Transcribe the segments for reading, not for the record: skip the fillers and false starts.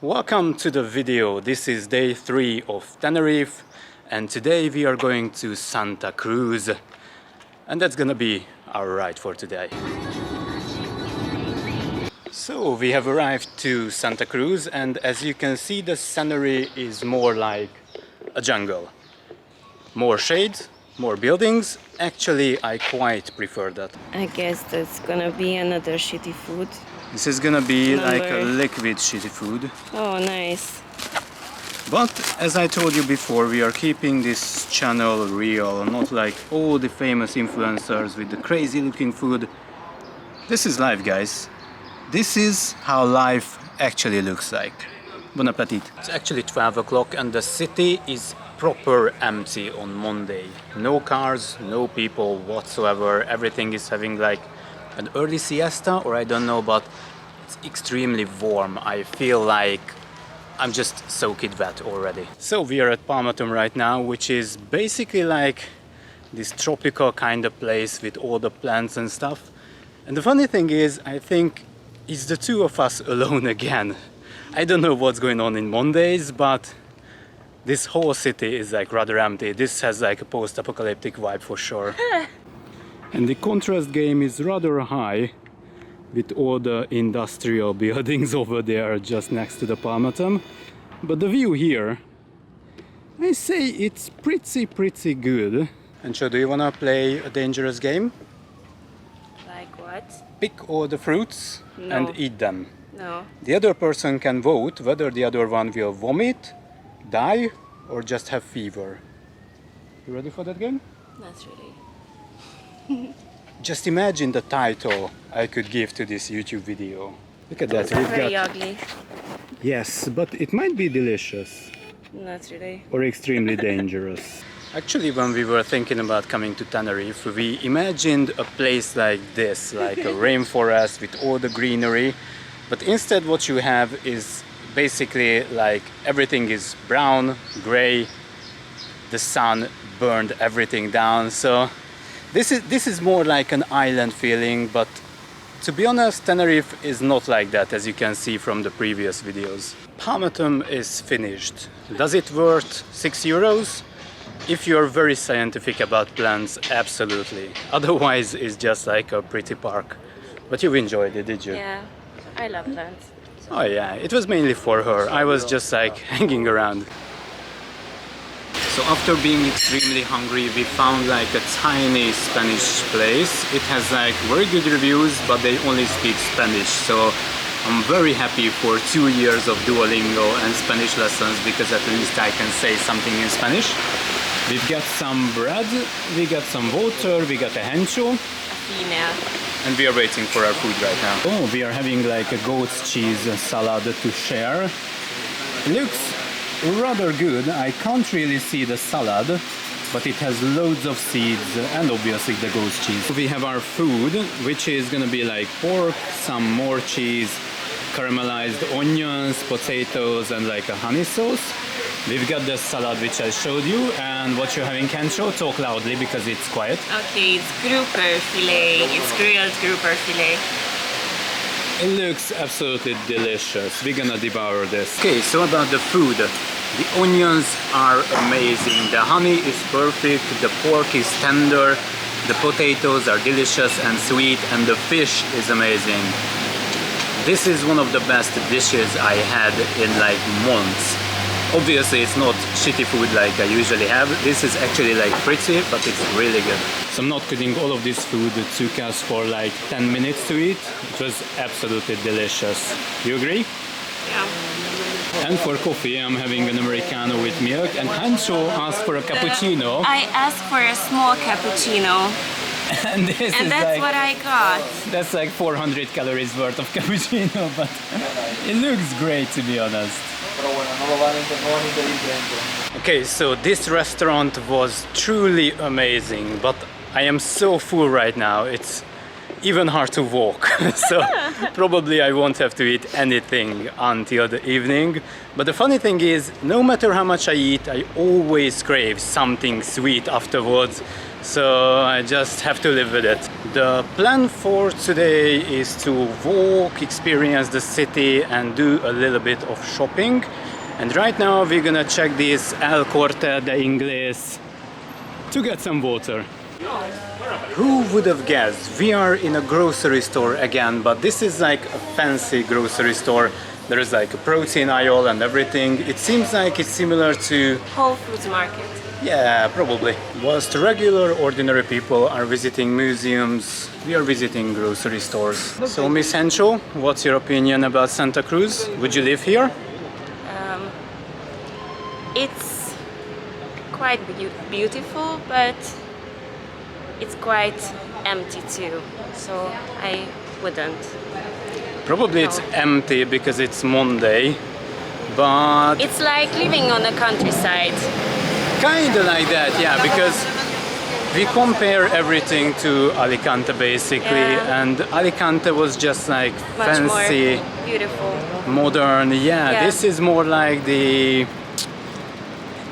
Welcome to the video. This is day 3 of Tenerife and today we are going to Santa Cruz and that's gonna be our ride for today. So we have arrived to Santa Cruz and as you can see the scenery is more like a jungle. More shade, more buildings. Actually I quite prefer that. I guess that's gonna be another shitty food. This is gonna be like a liquid shitty food. Oh, nice. But as I told you before, we are keeping this channel real, not like all the famous influencers with the crazy looking food. This is life, guys. This is how life actually looks like. Bon appetit. It's actually 12 o'clock and the city is proper empty on Monday. No cars, no people whatsoever. Everything is having like an early siesta, or I don't know, but it's extremely warm. I feel like I'm just soaked wet already. So we are at Palmatum right now, which is basically like this tropical kind of place with all the plants and stuff. And the funny thing is, I think it's the two of us alone again. I don't know what's going on in Mondays, but this whole city is like rather empty. This has like a post-apocalyptic vibe for sure. And the contrast game is rather high with all the industrial buildings over there just next to the Palmatum. But the view here, I say it's pretty good. And so do you wanna play a dangerous game? Like what? Pick all the fruits and eat them. No. The other person can vote whether the other one will vomit, die, or just have fever. You ready for that game? Not really. Just imagine the title I could give to this YouTube video. Look at that. It's very ugly. Yes, but it might be delicious. Not really. Or extremely dangerous. Actually, when we were thinking about coming to Tenerife, we imagined a place like this, like a rainforest with all the greenery. But instead what you have is basically like everything is brown, gray, the sun burned everything down. So this is more like an island feeling, but to be honest, Tenerife is not like that, as you can see from the previous videos. Palmatum is finished. Does it worth €6? If you're very scientific about plants, absolutely. Otherwise, it's just like a pretty park. But you enjoyed it, did you? Yeah, I love plants. Oh yeah, it was mainly for her. I was just like hanging around. So after being extremely hungry, we found like a tiny Spanish place. It has like very good reviews, but they only speak Spanish. So I'm very happy for 2 years of Duolingo and Spanish lessons, because at least I can say something in Spanish. We've got some bread, we got some water, we got a hancho. Female. And we are waiting for our food right now. Oh, we are having like a goat's cheese salad to share. It looks rather good. I can't really see the salad, but it has loads of seeds and obviously the goat's cheese. We have our food, which is gonna be like pork, some more cheese, caramelized onions, potatoes, and like a honey sauce. We've got the salad which I showed you, and what you're having, Kencho, talk loudly because it's quiet. Okay, it's grouper fillet. It's grilled grouper fillet. It looks absolutely delicious. We're gonna devour this. Okay, so about the food. The onions are amazing. The honey is perfect. The pork is tender. The potatoes are delicious and sweet, and the fish is amazing. This is one of the best dishes I had in like months. Obviously it's not shitty food like I usually have. This is actually like pretty, but it's really good. So I'm not kidding, all of this food took us for like 10 minutes to eat. It was absolutely delicious. You agree? Yeah. And for coffee I'm having an Americano with milk, and Hancho asked for a cappuccino. I asked for a small cappuccino. And that's like, what I got. That's like 400 calories worth of cappuccino, but it looks great to be honest. Okay, so this restaurant was truly amazing, but I am so full right now. It's even hard to walk. So probably I won't have to eat anything until the evening. But the funny thing is, no matter how much I eat, I always crave something sweet afterwards. So I just have to live with it. The plan for today is to walk, experience the city and do a little bit of shopping. And right now we're gonna check this El Corte de Ingles to get some water. Who would have guessed? We are in a grocery store again, but this is like a fancy grocery store. There is like a protein aisle and everything. It seems like it's similar to Whole Foods market. yeah, probably. Whilst regular, ordinary people are visiting museums, we are visiting grocery stores. So, Miss Henshaw, what's your opinion about Santa Cruz? Would you live here? It's quite beautiful, but it's quite empty too. So I wouldn't. Probably it's empty because it's Monday, but It's like living on the countryside. kinda like that, yeah, because we compare everything to Alicante basically, Yeah. and Alicante was just like Much fancy, more beautiful. modern. Yeah. This is more like the.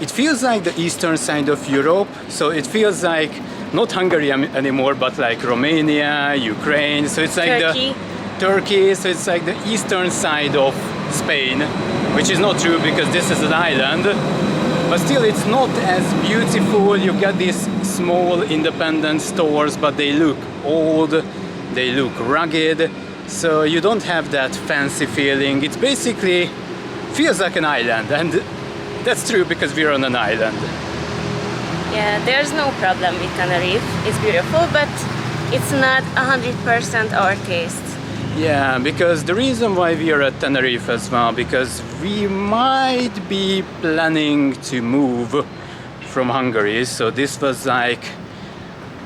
It feels like the eastern side of Europe, so it feels like not Hungary anymore, but like Romania, Ukraine. So it's like Turkey. Turkey. So it's like the eastern side of Spain, which is not true because this is an island. But still, it's not as beautiful. You get these small independent stores, but they look old, they look rugged. So you don't have that fancy feeling. It basically feels like an island, and that's true because we're on an island. Yeah, there's no problem with Tenerife. It's beautiful, but it's not 100% our taste. Yeah, because the reason why we are at Tenerife as well, because we might be planning to move from Hungary. So this was like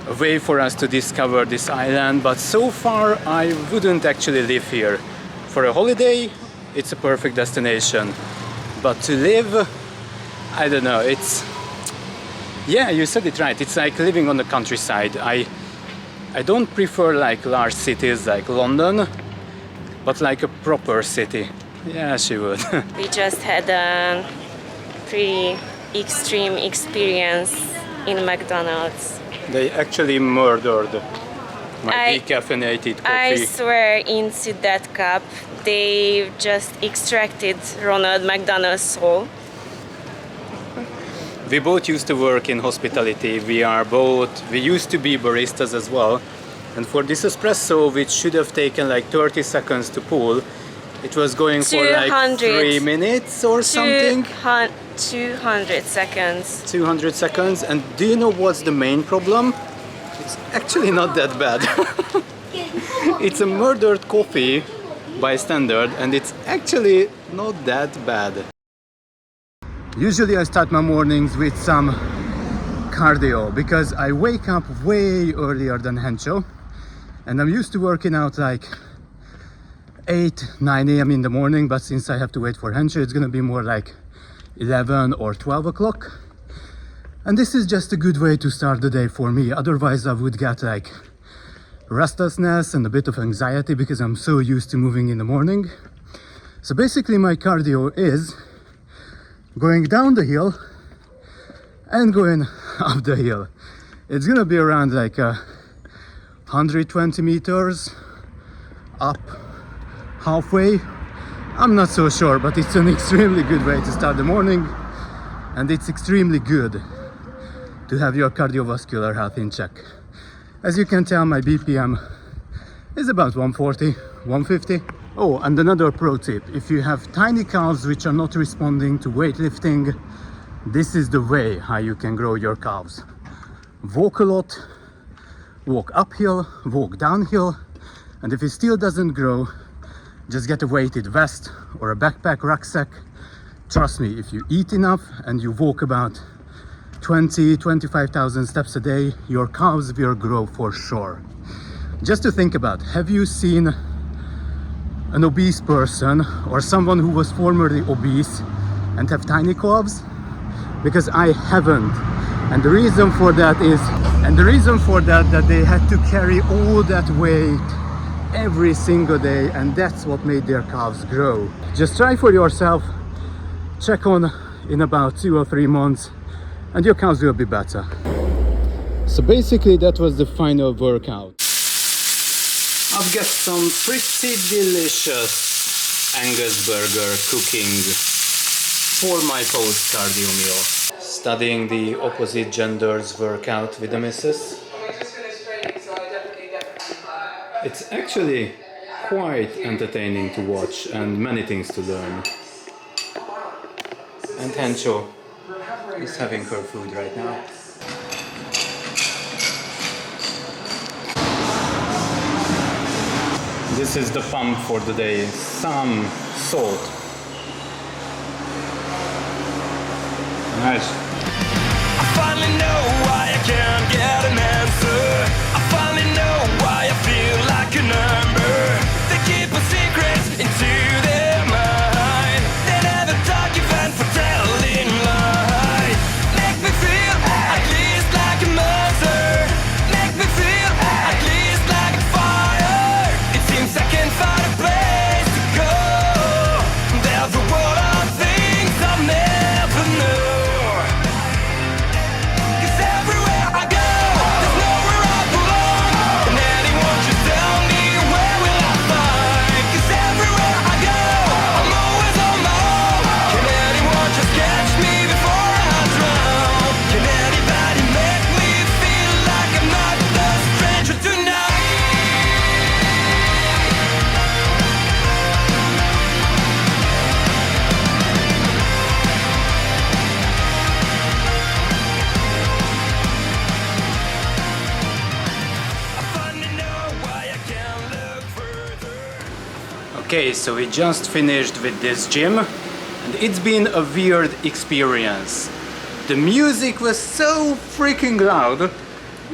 a way for us to discover this island. But so far, I wouldn't actually live here. For a holiday, it's a perfect destination. But to live, I don't know, it's... Yeah, you said it right. It's like living on the countryside. I don't prefer like large cities like London, but like a proper city. Yeah, she would. We just had a pretty extreme experience in McDonald's. They actually murdered my I- decaffeinated I coffee. swear into that cup, they just extracted Ronald McDonald's soul. We both used to work in hospitality. We used to be baristas as well. And for this espresso, which should have taken like 30 seconds to pull, it was going for like 200. 3 minutes or something. 200 seconds. 200 seconds. And do you know what's the main problem? It's actually not that bad. It's a murdered coffee by standard, and it's actually not that bad. Usually I start my mornings with some cardio because I wake up way earlier than Hencho, and I'm used to working out like 8-9 a.m. in the morning, but since I have to wait for Hencho, it's gonna be more like 11 or 12 o'clock. And this is just a good way to start the day for me. Otherwise I would get like restlessness and a bit of anxiety because I'm so used to moving in the morning. So basically my cardio is going down the hill and going up the hill. It's gonna be around like 120 meters up halfway. I'm not so sure, but it's an extremely good way to start the morning, and it's extremely good to have your cardiovascular health in check. As you can tell, my BPM is about 140, 150. Oh, and another pro tip, if you have tiny calves which are not responding to weightlifting, this is the way how you can grow your calves. Walk a lot, walk uphill, walk downhill, and if it still doesn't grow, just get a weighted vest or a backpack, rucksack. Trust me, if you eat enough and you walk about 25,000 steps a day, your calves will grow for sure. Just to think about, have you seen an obese person or someone who was formerly obese and have tiny calves? Because I haven't. And the reason for that is And the reason for that they had to carry all that weight every single day, and that's what made their calves grow. Just try for yourself, check on in about 2 or 3 months, and your cows will be better. So basically that was the final workout. I've got some pretty delicious Angus burger cooking for my post-cardio meal. Studying the opposite genders workout with the missus. It's actually quite entertaining to watch and many things to learn. And Hencho is having her food right now. This is the pump for the day. Some salt. Nice. I finally know why I can't get an answer. I finally know why I feel like a number. They keep a secret into their mind. They never talk even for telling lies. Make me feel at least like a monster. Make me feel at least like a fire. It seems I can't find a place to go. There's a world of things I'll never know. Okay, so we just finished with this gym and it's been a weird experience. The music was so freaking loud.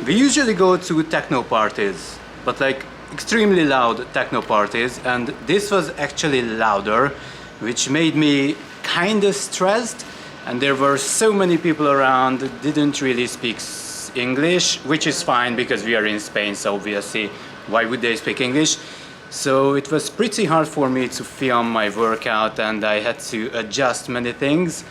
We usually go to techno parties, but like extremely loud techno parties, and this was actually louder, which made me kinda stressed. And there were so many people around that didn't really speak English, which is fine because we are in Spain, so obviously why would they speak English? So it was pretty hard for me to film my workout and I had to adjust many things.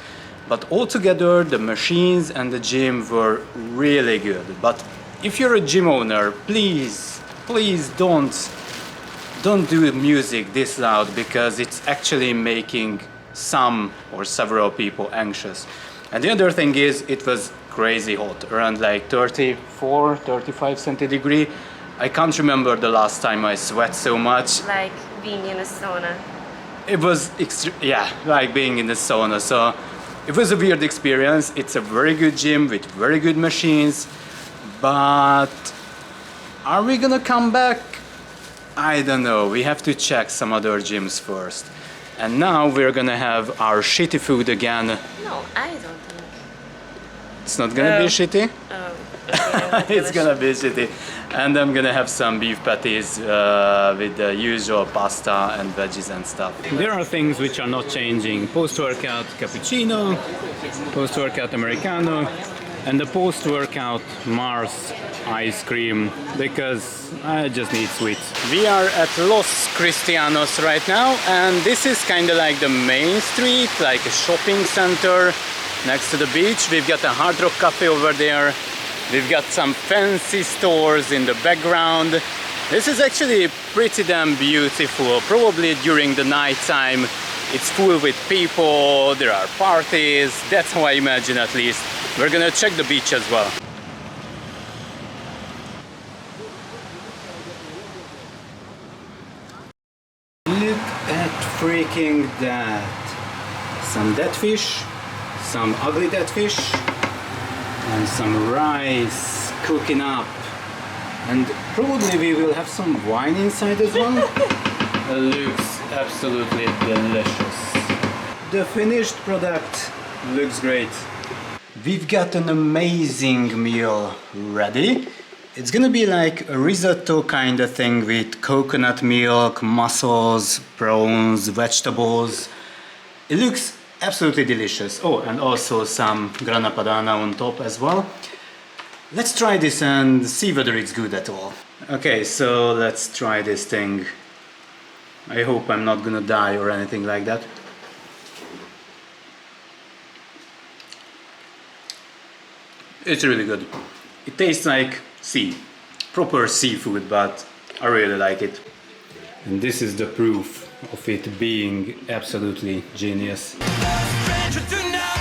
But altogether the machines and the gym were really good. But if you're a gym owner, please don't do music this loud because it's actually making some or several people anxious. And the other thing is it was crazy hot, around like 34, 35 centigrade. I can't remember the last time I sweat so much. Like being in a sauna. It was like being in the sauna. So it was a weird experience. It's a very good gym with very good machines. But are we gonna come back? I don't know. We have to check some other gyms first. And now we're gonna have our shitty food again. No, I don't think. It's not gonna be shitty? Okay, It's gonna be shitty. And I'm gonna have some beef patties with the usual pasta and veggies and stuff. There are things which are not changing. Post-workout cappuccino, post-workout americano, and the post-workout Mars ice cream because I just need sweets. We are at Los Cristianos right now, and this is kind of like the main street, like a shopping center next to the beach. We've got a Hard Rock Cafe over there. We've got some fancy stores in the background. This is actually pretty damn beautiful. Probably during the night time it's full with people, there are parties. That's how I imagine, at least. We're gonna check the beach as well. Look at freaking that. Some dead fish, some ugly dead fish, and some rice cooking up, and probably we will have some wine inside as well. It looks absolutely delicious. The finished product looks great. We've got an amazing meal ready. It's gonna be like a risotto kind of thing with coconut milk, mussels, prawns, vegetables. It looks absolutely delicious. Oh, and also some grana padano on top as well. Let's try this and see whether it's good at all. Okay, so let's try this thing. I hope I'm not gonna die or anything like that. It's really good. It tastes like sea, proper seafood, but I really like it. And this is the proof of it being absolutely genius. Stranger tonight.